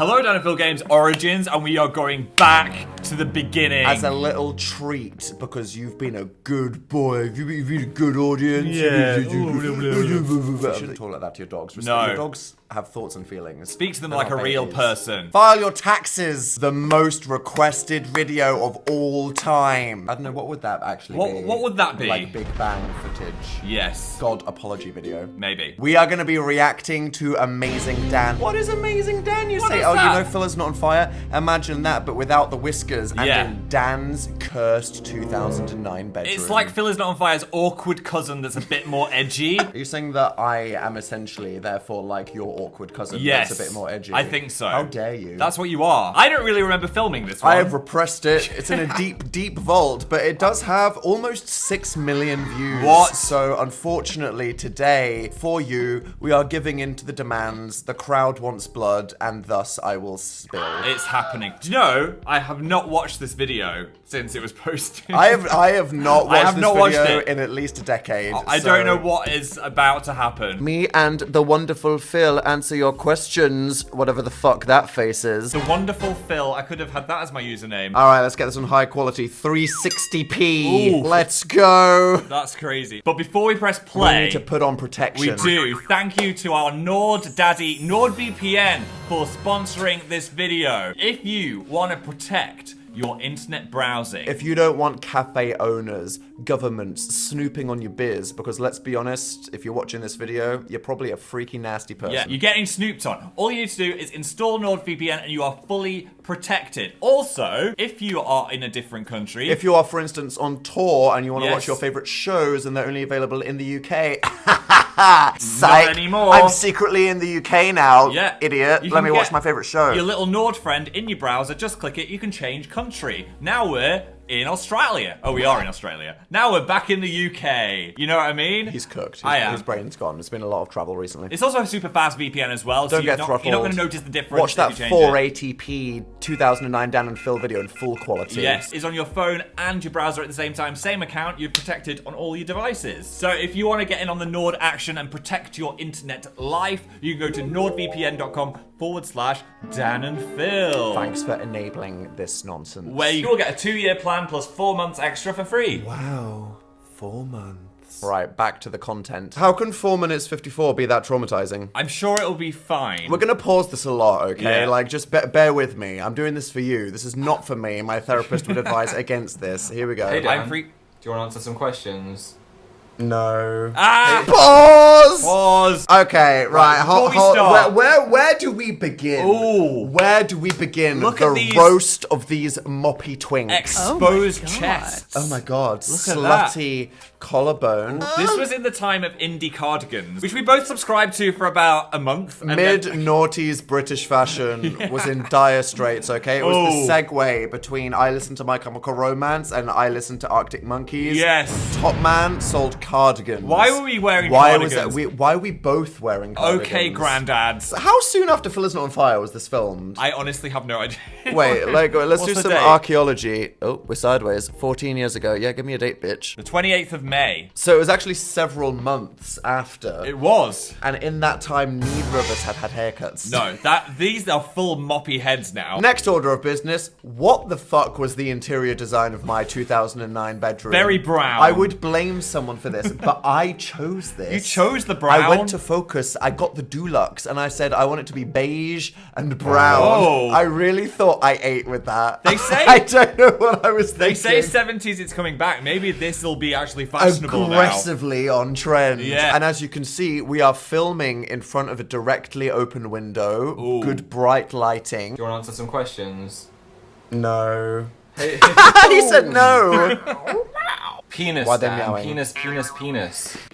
Hello, Dan and Phil Games Origins, and we are going back to the beginning. As a little treat, because you've been a good boy. You've been a good audience. Yeah. You shouldn't talk like that to your dogs. No. Your dogs have thoughts and feelings. Speak to them They're like a not real babies. person. File your taxes. The most requested video of all time. I don't know, what would that actually be? What would that be? Like Big Bang footage. Yes. God apology video. Maybe. We are going to be reacting to Amazing Dan. What is Amazing Dan, you say? is Oh, that? you know Phil is not on fire? Imagine that, but without the whiskers and Yeah. in Dan's cursed 2009 bedroom. It's like Phil is Not on Fire's awkward cousin that's a bit more edgy. Are you saying that I am essentially, therefore, like your awkward cousin Yes. that's a bit more edgy? I think so. How dare you? That's what you are. I don't really remember filming this one. I have repressed it. It's in a deep, deep vault, but it does have almost 6 million views. What? So, unfortunately, today, for you, we are giving in to the demands. The crowd wants blood, and thus I will spill. It's happening. Do you know, I have not watched this video since it was posted. I have not watched have this not watched video it. in at least a decade. I so- don't know what is about to happen. Me and the wonderful Phil answer your questions, whatever the fuck that face is. The wonderful Phil, I could have had that as my username. All right, let's get this on high quality, 360p. Ooh. Let's go. That's crazy. But before we press We play, need to put on protection. we do. Thank you to our Nord Daddy, NordVPN, for sponsoring this video. If you want to protect your internet browsing, If you don't want cafe owners, governments snooping on your biz, because let's be honest, if you're watching this video, you're probably a freaky nasty person. yeah, you're getting snooped on. All you need to do is install NordVPN and you are fully protected. Also, if you are in a different country, If you are, for instance, on tour and you want to Yes. watch your favorite shows and they're only available in the UK, psych. anymore. I'm secretly in the UK now, Yeah. idiot. You Let can me watch get my favorite show. your little Nord friend in your browser, just click it, you can change country. Now we're in Australia. Oh, we are in Australia. Now we're back in the UK. You know what I mean? He's cooked. I am. His brain's gone. There's been a lot of travel recently. It's also a super fast VPN as well, so Don't you're get not, throttled. you're not going to notice the difference. Watch if that you change it. 480p 2009 Dan and Phil video in full quality. Yes, is on your phone and your browser at the same time. Same account, you're protected on all your devices. So if you want to get in on the Nord action and protect your internet life, you can go to nordvpn.com/Dan and Phil. Thanks for enabling this nonsense. Where you will get a 2-year plan plus 4 months extra for free. Wow, 4 months. Right, back to the content. How can 4 minutes 54 be that traumatizing? I'm sure it'll be fine. We're gonna pause this a lot, okay? Yeah. Like, just bear with me. I'm doing this for you. This is not for me. My therapist would advise against this. Here we go. Hey, Dan. I'm free. Do you want to answer some questions? No. Ah! Pause! Pause! Okay, right. before we hold. start- Where do we begin? Ooh. Where do we begin? Look the at these- roast of these moppy twinks. Exposed Oh my God. chests. Oh my god, at that. slutty collarbone. This was in the time of indie cardigans, which we both subscribed to for about a month. and Mid then- noughties British fashion was in dire straits, okay? It was Oh. the segue between I listened to My Chemical Romance and I listened to Arctic Monkeys. Yes. Top Man sold cardigans. Why were we wearing Why cardigans? was that? Why are we both wearing cardigans? Okay, granddads. How soon after Phil Is Not on Fire was this filmed? I honestly have no idea. Wait, let's What's do the some date? archaeology. Oh, we're sideways. 14 years ago. Yeah, give me a date, bitch. The 28th of May. So it was actually several months after. It was. And in that time, neither of us had haircuts. No, these are full moppy heads now. Next order of business, what the fuck was the interior design of my 2009 bedroom? Very brown. I would blame someone for this, but I chose this. You chose the brown. I went to Focus, I got the Dulux, and I said I want it to be beige and brown. Oh. I really thought I ate with that. They say- I don't know what I was They thinking. say 70s it's coming back. Maybe this will be actually fashionable now. Aggressively on trend. Yeah. And as you can see, we are filming in front of a directly open window. Ooh. Good bright lighting. Do you want to answer some questions? No. Hey, He said no. penis, Why they Dan. meowing? Penis. Do you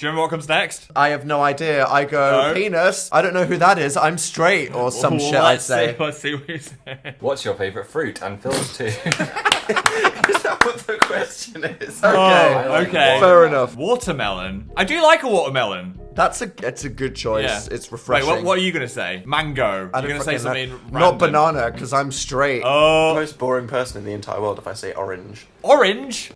remember what comes next? I have no idea. I go, No? penis. I don't know who that is. I'm straight or some shit I'd say. Let's see what you say. What's your favourite fruit? And Phil's too. Is that what the question is? Okay. Oh, like okay. Fair enough. Watermelon. I do like a watermelon. It's a good choice. Yeah. It's refreshing. Wait, what are you gonna say? Mango. I You're don't gonna say fucking know. something Not random. banana, because I'm straight. Oh, Most boring person in the entire world if I say orange. orange.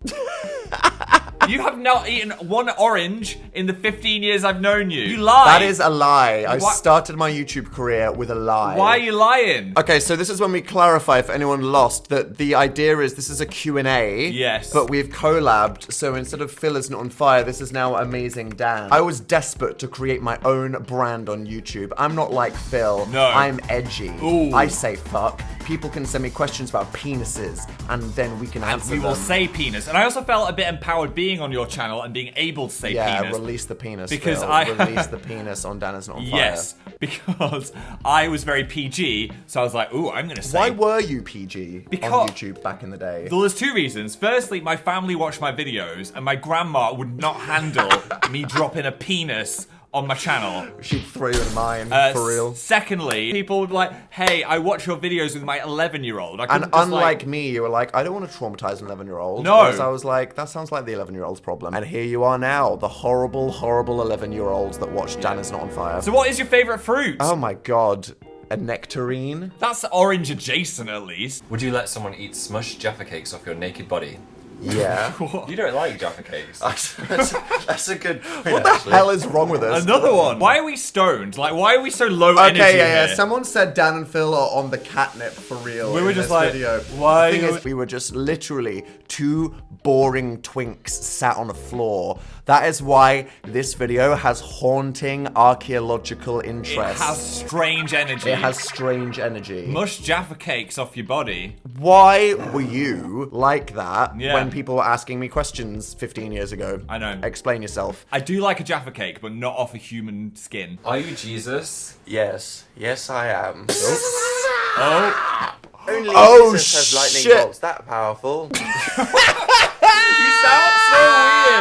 You have not eaten one orange in the 15 years I've known you. You lie. That is a lie. I What? started my YouTube career with a lie. Why are you lying? Okay, so this is when we clarify for anyone lost that the idea is this is a Q&A. Yes. But we've collabed, so instead of Phil is not on fire, this is now Amazing Dan. I was desperate to create my own brand on YouTube. I'm not like Phil. No. I'm edgy. Ooh. I say fuck. People can send me questions about penises, and then we can answer We will them. say penis. And I also felt a bit empowered being on your channel and being able to say Yeah, penis. release the penis. Because Phil. I- release the penis on Dan is not on fire. Yes, because I was very PG, so I was like, ooh, I'm gonna say. Why were you PG Because- on YouTube back in the day? Well, there's two reasons. Firstly, my family watched my videos, and my grandma would not handle me dropping a penis on my channel. She'd throw you in mine, for real. Secondly, people would be like, hey, I watch your videos with my 11-year-old. I And couldn't just, unlike me, you were like, I don't want to traumatize an 11-year-old. No. Whereas I was like, that sounds like the 11-year-old's problem. And here you are now, the horrible, horrible 11-year-olds that watch Dan is not on fire. So what is your favorite fruit? Oh my god, a nectarine? That's orange adjacent, at least. Would you let someone eat smushed Jaffa cakes off your naked body? Yeah. You don't like Jaffa cakes. That's a good point. What the hell is wrong with us? Another one. Why are we stoned? Like, why are we so low Okay, energy yeah. here? Someone said Dan and Phil are on the catnip for real. We were in just this like, video. why The thing you- is, we were just literally two boring twinks sat on a floor. That is why this video has haunting archaeological It interest. has strange energy. It has strange energy. Mush Jaffa cakes off your body. Why were you like that Yeah. when people were asking me questions 15 years ago? I know. Explain yourself. I do like a Jaffa cake, but not off a human skin. Are you Jesus? Yes, yes, I am. Oh, Only Oh, Jesus has lightning shit. bolts that powerful. you sound so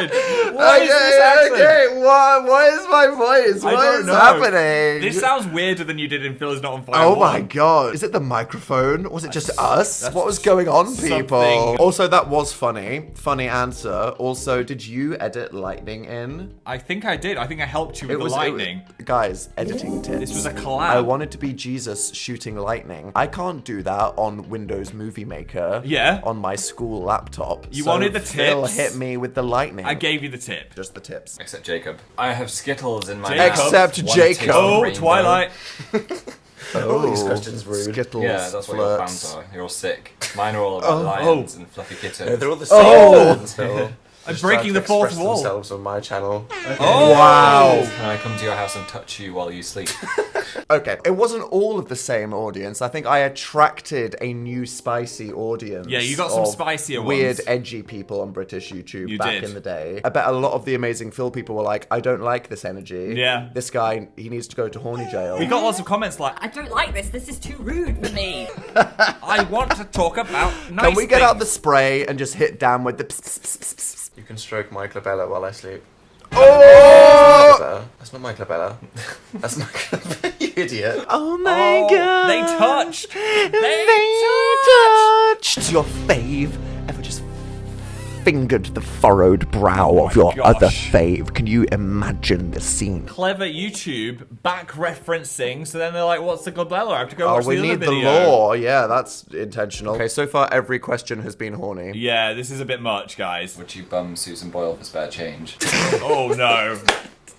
weird. What is this accent? okay. What is my voice? I What don't is know. happening? This sounds weirder than you did in Phil is Not on Fire. Oh 1. my god. Is it the microphone? Was it just us? What was going on, people? something. Also, that was funny. Funny answer. Also, did you edit lightning in? I think I did. I think I helped you with the it lightning. guys, editing tips. This was a collab. I wanted to be Jesus shooting lightning. I can't do that on Windows Movie Maker. Yeah. On my school laptop. You So wanted the Phil tips. hit me with the lightning. I gave you the tip. just the tips. Except Jacob. I have Skittles in my Jacob. mouth. Except One Jacob. taste of Oh, rainbow. Twilight. Oh, these questions rude. Skittles, Yeah, that's what your flirts. fans are. You're all sick. Mine are all about lions and fluffy kittens. No, they're all the same. Oh! Until I'm breaking the fourth wall. themselves on my channel. Oh, Wow. Can I come to your house and touch you while you sleep? Okay, it wasn't all of the same audience. I think I attracted a new spicy audience. Yeah, you got some of spicier weird, ones. edgy people on British YouTube You back did. in the day. I bet a lot of the Amazing Phil people were like, I don't like this energy. Yeah. This guy, he needs to go to horny jail. We got lots of comments like, I don't like this. This is too rude for me. I want to talk about nice Can we get out the things. spray and just hit Dan with the pss, pss, pss, pss, pss. You can stroke my glabella while I sleep. Oh! Glabella. That's not my glabella. That's my glabella, you idiot. Oh my god. They touched. touched. Your fave ever just fingered the furrowed brow of your gosh. other fave? Can you imagine the scene? Clever YouTube back referencing, so then they're like, what's the glabella? I have to go Oh, watch we the need other the video. law. Yeah, that's intentional. Okay, so far every question has been horny. Yeah, this is a bit much, guys. Would you bum Susan Boyle for spare change? Oh no.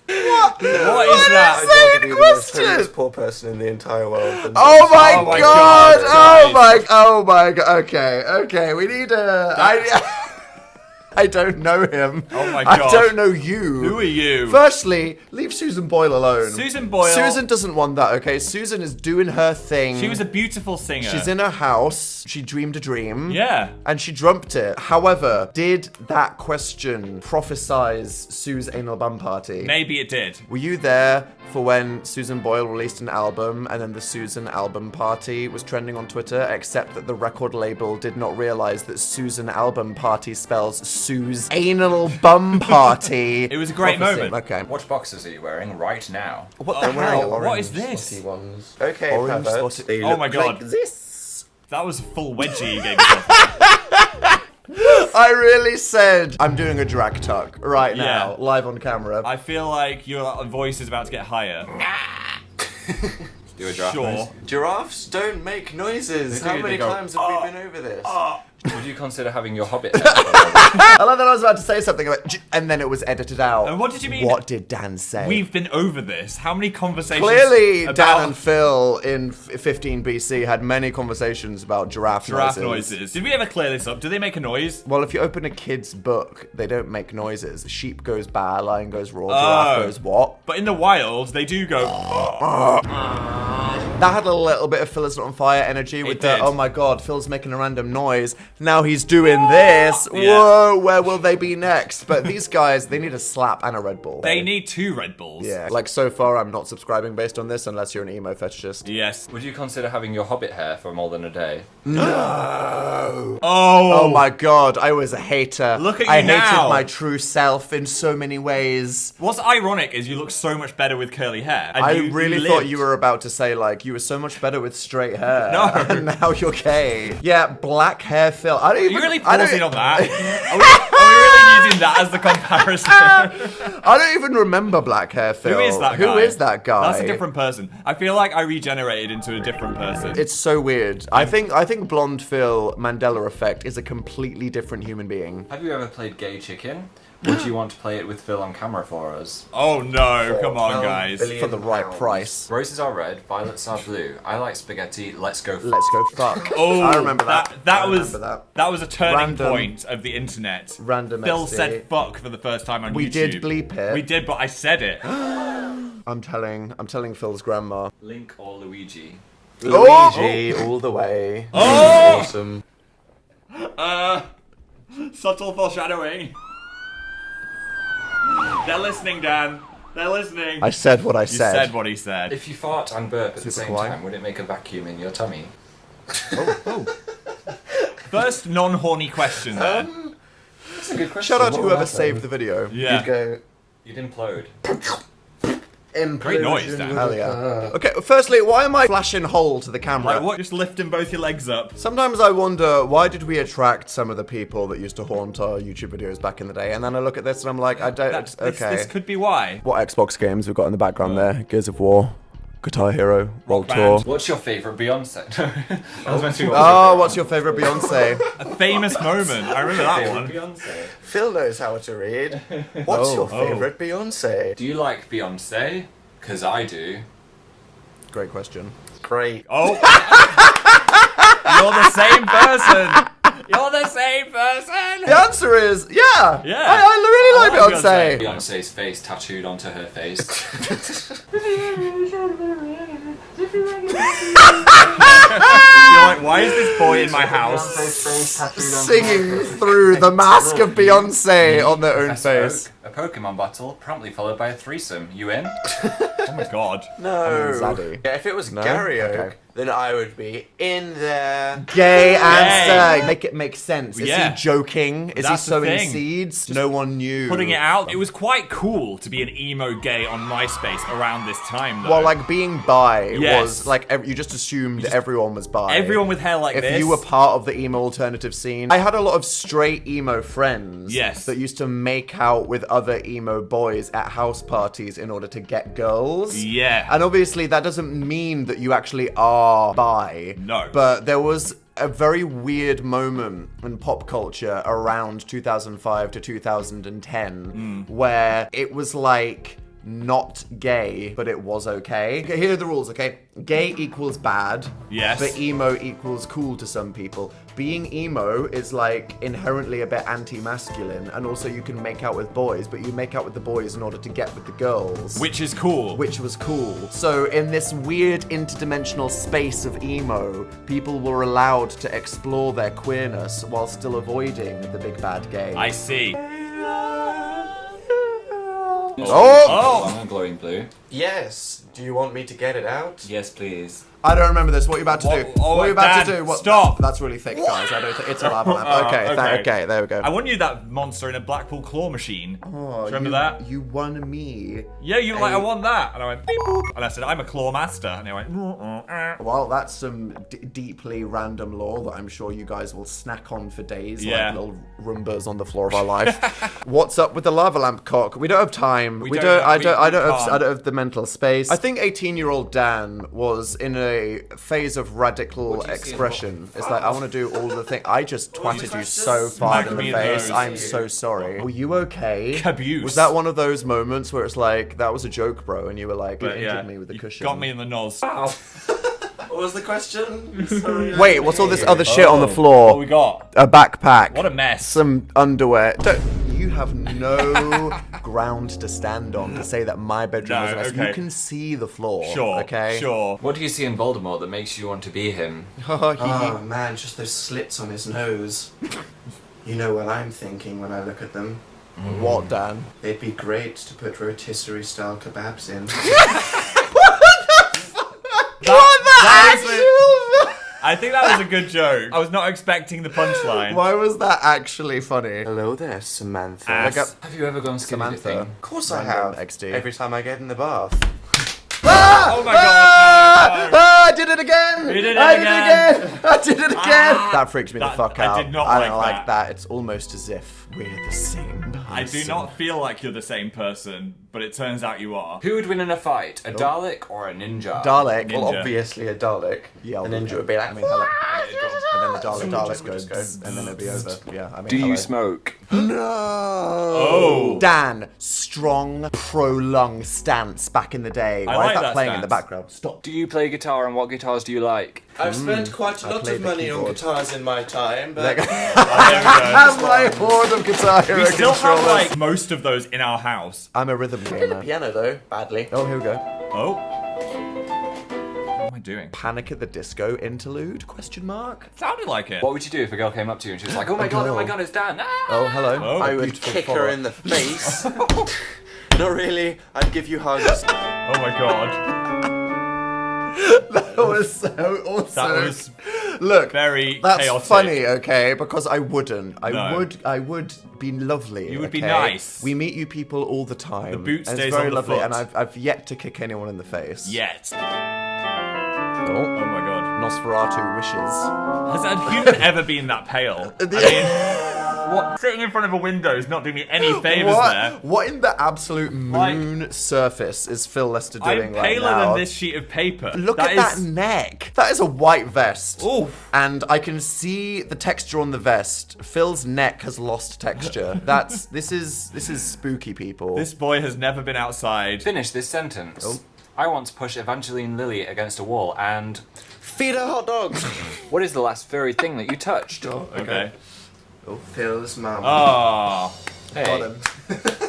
What is that? I'd rather be the most question? homeless poor person in the entire world than Oh my, Oh my god! God, Oh my god! Okay. We need a. I don't know him. Oh my I God. don't know you. Who are you? Firstly, leave Susan Boyle alone. Susan Boyle. Susan doesn't want that. Okay, Susan is doing her thing. She was a beautiful singer. She's in her house. She dreamed a dream. Yeah. And she dreamt it. However, did that question prophesize Sue's anal bum party? Maybe it did. Were you there for when Susan Boyle released an album and then the Susan album party was trending on Twitter, except that the record label did not realize that Susan album party spells Sue's anal bum party? It was a great Prophecy. moment. Okay. What boxes are you wearing right now? What Oh, the hell? what is this? spotty ones. Okay, Orange pervert. spotty- They Oh look my God. like this. That was a full wedgie you gave yourself. I really said I'm doing a drag tuck right now, Yeah. live on camera. I feel like your voice is about to get higher. Do a draft. Sure. noise. Giraffes don't make noises. They How do, many they go, times have we been over this? Would you consider having your Hobbit hair? I love that I was about to say something about, and then it was edited out. And what did you mean? What did Dan say? We've been over this. How many conversations? Clearly, about Dan and Phil in 15 BC had many conversations about giraffe noises. Did we ever clear this up? Do they make a noise? Well, if you open a kid's book, they don't make noises. Sheep goes baa, lion goes roar, giraffe goes what? But in the wild, they do go. That had a little bit of Phil is not on fire energy with It the, did. oh my god, Phil's making a random noise. Now he's doing this. Yeah. Whoa, where will they be next? But these guys, they need a slap and a Red Bull. They need 2 Red Bulls. Yeah. Like, so far, I'm not subscribing based on this unless you're an emo fetishist. Yes. Would you consider having your Hobbit hair for more than a day? No. Oh. Oh my god, I was a hater. Look at I you now. hated my true self in so many ways. What's ironic is you look so much better with curly hair. And I you really lived. thought you were about to say, like, you were so much better with straight hair. No. And now you're gay. Yeah, black hair Phil. I don't Are even... you really I don't- pausing on that? Are we really using that as the comparison? I don't even remember black hair Phil. Who is that guy? Who is that guy? That's a different person. I feel like I regenerated into a different person. It's so weird. I think blonde Phil, Mandela effect, is a completely different human being. Have you ever played Gay Chicken? Would you want to play it with Phil on camera for us? Oh no, come on 12 guys. billion For the right pounds. price. Roses are red, violets are blue. I like spaghetti, let's go. Let's go fuck. Oh, I remember that. That I was remember that. was a turning Random- point of the internet. Random Phil SD. said fuck for the first time on We YouTube. did bleep it. We did, but I said it. I'm telling Phil's grandma. Link or Luigi? Luigi all the way. Oh! Awesome. Subtle foreshadowing. They're listening, Dan. They're listening. I said what I You said. said what he said. If you fart and burp at the Super same kawaii. time, would it make a vacuum in your tummy? First non-horny question then. That's a good question. Shout out to What would whoever happen? saved the video. Yeah. You'd go, You'd implode. Great noise, Dan. Hell yeah. Okay, firstly, why am I flashing whole to the camera? Like what? Just lifting both your legs up. Sometimes I wonder, why did we attract some of the people that used to haunt our YouTube videos back in the day? And then I look at this and I'm like, I don't... This could be why. What Xbox games we've got in the background there? Gears of War, Guitar Hero, World Band. Tour. What's your favourite Beyonce? I was meant to be Oh, what's your favourite Beyonce? A famous moment. I remember that one. Beyonce. Phil knows how to read. What's your favourite Beyonce? Do you like Beyonce? Because I do. Great question. Great. Oh. You're the same person. You're the same person. The answer is, yeah! Yeah. I really like I like Beyonce. Beyonce's face tattooed onto her face. You're like, why is this boy in my house? Singing through the mask of Beyonce on their own Press face. Oak, a Pokemon battle, promptly followed by a threesome. You in? Oh my god. No. Zaddy. Yeah, if it was No? Gary Oak, Okay. then I would be in there. Gay answer. Make it make sense. Is Yeah. he joking? Is That's he the sowing thing. seeds? No one knew. Putting it out. It was quite cool to be an emo gay on MySpace around this time, though. Well, like being bi Yes. was like you just assumed everyone was bi. everyone with hair like if this. you were part of the emo alternative scene, I had a lot of straight emo friends. Yes. That used to make out with other emo boys at house parties in order to get girls. Yeah. And obviously that doesn't mean that you actually are bi. No. But there was a very weird moment in pop culture around 2005 to 2010 where it was like not gay, but it was okay. Okay, here are the rules, okay? Gay equals bad. Yes. But emo equals cool to some people. Being emo is like inherently a bit anti-masculine, and also you can make out with boys, but you make out with the boys in order to get with the girls. Which is cool. Which was cool. So in this weird interdimensional space of emo, people were allowed to explore their queerness while still avoiding the big bad gay. I see. Oh! I'm glowing blue. Yes. Do you want me to get it out? Yes, please. I don't remember this. What are you about to What- do? oh, what are you about Dad, to do? What? stop. That's really thick, guys. I don't think it's a lava lamp. Oh, Okay, okay. okay, there we go. I won you that monster in a Blackpool claw machine. Oh, Do you remember you, that? You won me. Yeah, you were like, I won that. And I went, beep boop. And I said, I'm a claw master. And they went, Well, that's some deeply random lore that I'm sure you guys will snack on for days, Yeah. like little Roombas on the floor of our life. What's up with the lava lamp cock? We don't have time. We I don't don't have have the mental space. I think 18-year-old Dan was in a a phase of radical What do you see in expression. It's like, I want to do all the things. I just twatted you so far in Smack the me in face. the I'm nose. so sorry. Were you okay? Cabuse. Was that one of those moments where it's like, that was a joke, bro, and you were like, you But injured yeah, me with the you cushion. got me in the nose. What was the question? Sorry, Wait, what's all this other shit on the What floor? we got? A backpack. What a mess. Some underwear. You have no ground to stand on to say that my bedroom No, is a mess. okay. You can see the floor. Sure. Okay. Sure. What do you see in Voldemort that makes you want to be him? Oh man, just those slits on his nose. You know what I'm thinking when I look at them? What, Dan? They'd be great to put rotisserie style kebabs in. I think that was a good joke. I was not expecting the punchline. Why was that actually funny? Hello there, Samantha. Ass. Like a- Have you ever gone skinny Samantha. dipping? Of course I Random have. XD. Every time I get in the bath. Oh my god, no. I did it again! You did it I again. did it again! I did it again! That freaks me the That- fuck I out. did not I like don't like that. that. It's almost as if we're the same person. I do not feel like you're the same person, but it turns out you are. Who would win in a fight, a Dalek or a ninja? Dalek. Well, Ninja. obviously a Dalek. Yeah, a ninja would be like, I mean, hello. And then the Dalek goes, and then it'll be over. Yeah, I mean, Do you hello. smoke? No. Oh. Dan, strong, prolonged stance back in the day. Why like is that that playing in the stance. background? Stop. Do you play guitar, and what guitars do you like? I've spent quite a lot play of the money on keyboard. guitars in my time, but Have my horde of guitar hero We still have controllers. like most of those in our house. I'm a rhythm gamer. piano though, badly. Oh, here we go. Oh. What am I doing? Panic at the Disco interlude? Question mark. Sounded like it. What would you do if a girl came up to you and she was like, oh my god, it's Dan. Ah! Oh, hello. Oh. I would Beautiful kick her follow. in the face. Not really. I'd give you hugs. Oh my god. That was so awesome. That was Look, very that's chaotic. funny, okay? Because I wouldn't. No. I would be lovely. You would be okay? nice. We meet you people all the time. The boot and stays it's very on the lovely, foot. and I've yet to kick anyone in the face. Yet. Oh, Oh my god. Nosferatu wishes. Has a human ever been that pale? I mean, what? Sitting in front of a window is not doing me any favours there. What in the absolute moon surface is Phil Lester doing I'm right paler now? than this sheet of paper. Look at that neck. That is a white vest. Oof. And I can see the texture on the vest. Phil's neck has lost texture. This is spooky, people. This boy has never been outside. Finish this sentence. I once pushed Evangeline Lilly against a wall and... Feed her hot dogs. What is the last furry thing that you touched? Okay. Oh, Phil's mum. Oh, Hey.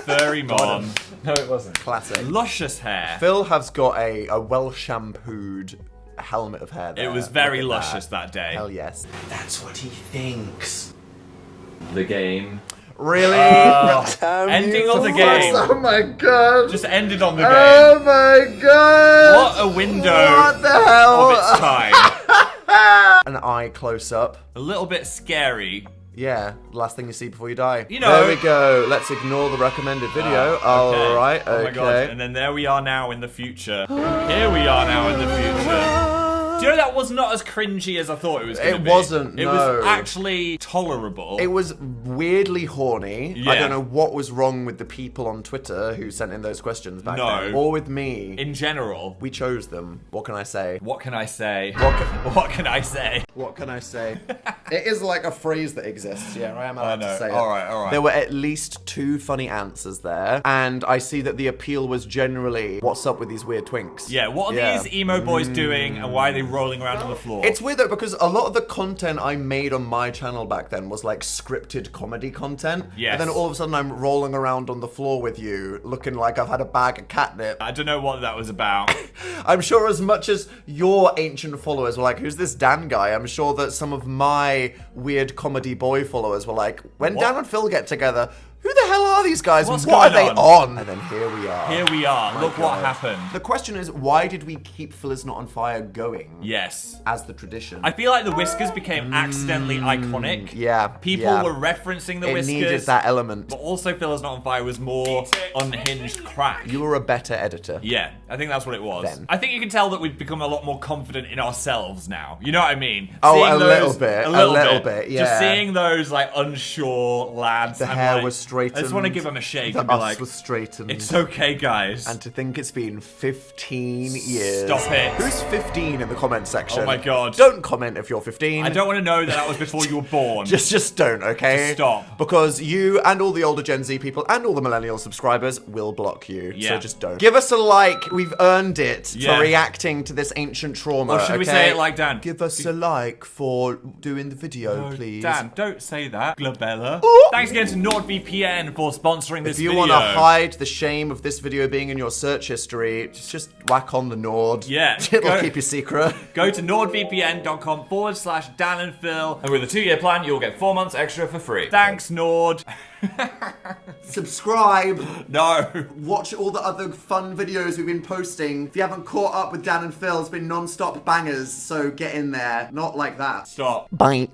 furry mom. No, it wasn't. Classic. Luscious hair. Phil has got a well shampooed helmet of hair there. It was very Look at luscious that day. Hell yes. That's what he thinks. The game. Really? Ending on the game. Oh my god. Just ended on the game. Oh my god. What a window What the hell? of its time. An eye close up. A little bit scary. Yeah, last thing you see before you die. You know- There we go. Let's ignore the recommended video. Okay. Alright, okay. Oh my god. And then there we are now in the future. Here we are now in the future. Do you know that was not as cringy as I thought it was going to It be? wasn't, It no. was actually tolerable. It was weirdly horny. I Yeah. don't know what was wrong with the people on Twitter who sent in those questions back No. then. Or with me. In general. We chose them. What can I say? What can I say? What What can I say? What can I say? It is like a phrase that exists. Yeah, I am allowed know. to say it. All right. There were at least 2 funny answers there, and I see that the appeal was generally, what's up with these weird twinks? Yeah, what are Yeah. these emo boys doing and why are they rolling around on the floor? It's weird though, because a lot of the content I made on my channel back then was like scripted comedy content. Yes. And then all of a sudden I'm rolling around on the floor with you, looking like I've had a bag of catnip. I don't know what that was about. I'm sure as much as your ancient followers were like, who's this Dan guy? I'm sure that some of my weird comedy boy followers were like, when What? Dan and Phil get together, who the hell are these guys? What's and what are going they on? And then here we are. Here we are. Look what God. happened. The question is, why did we keep Phil is Not on Fire going? Yes. As the tradition. I feel like the whiskers became accidentally iconic. Yeah. People yeah. were referencing the It whiskers. needed that element. But also Phil is Not on Fire was more unhinged crack. You were a better editor. Yeah, I think that's what it was. Then. I think you can tell that we've become a lot more confident in ourselves now. You know what I mean? Oh, Seeing a little bit, A little bit. yeah. Just seeing those like unsure lads. The I'm hair like, was straightened. I just want to give them a shake The and be us like, was straightened. it's okay, guys. And to think it's been 15 years. Stop it. Who's 15 in the comment section? Oh my God. Don't comment if you're 15. I don't want to know that was before you were born. Just don't, okay? Just stop. Because you and all the older Gen Z people and all the millennial subscribers will block you. Yeah. So just don't. Give us a like. We've earned it Yeah. for reacting to this ancient trauma. Or should we okay? say it like Dan? Give us a like for doing the video, please. Dan, don't say that. Glabella. Thanks again to NordVPN for sponsoring this If you video. want to hide the shame of this video being in your search history, just whack on the Nord. Yeah. It'll Go- keep you secret. Go to nordvpn.com/Dan and Phil, and with a 2-year plan, you'll get 4 months extra for free. Thanks, Nord. Subscribe. No. Watch all the other fun videos we've been posting. If you haven't caught up with Dan and Phil, it's been non-stop bangers, so get in there. Not like that. Stop. Bye.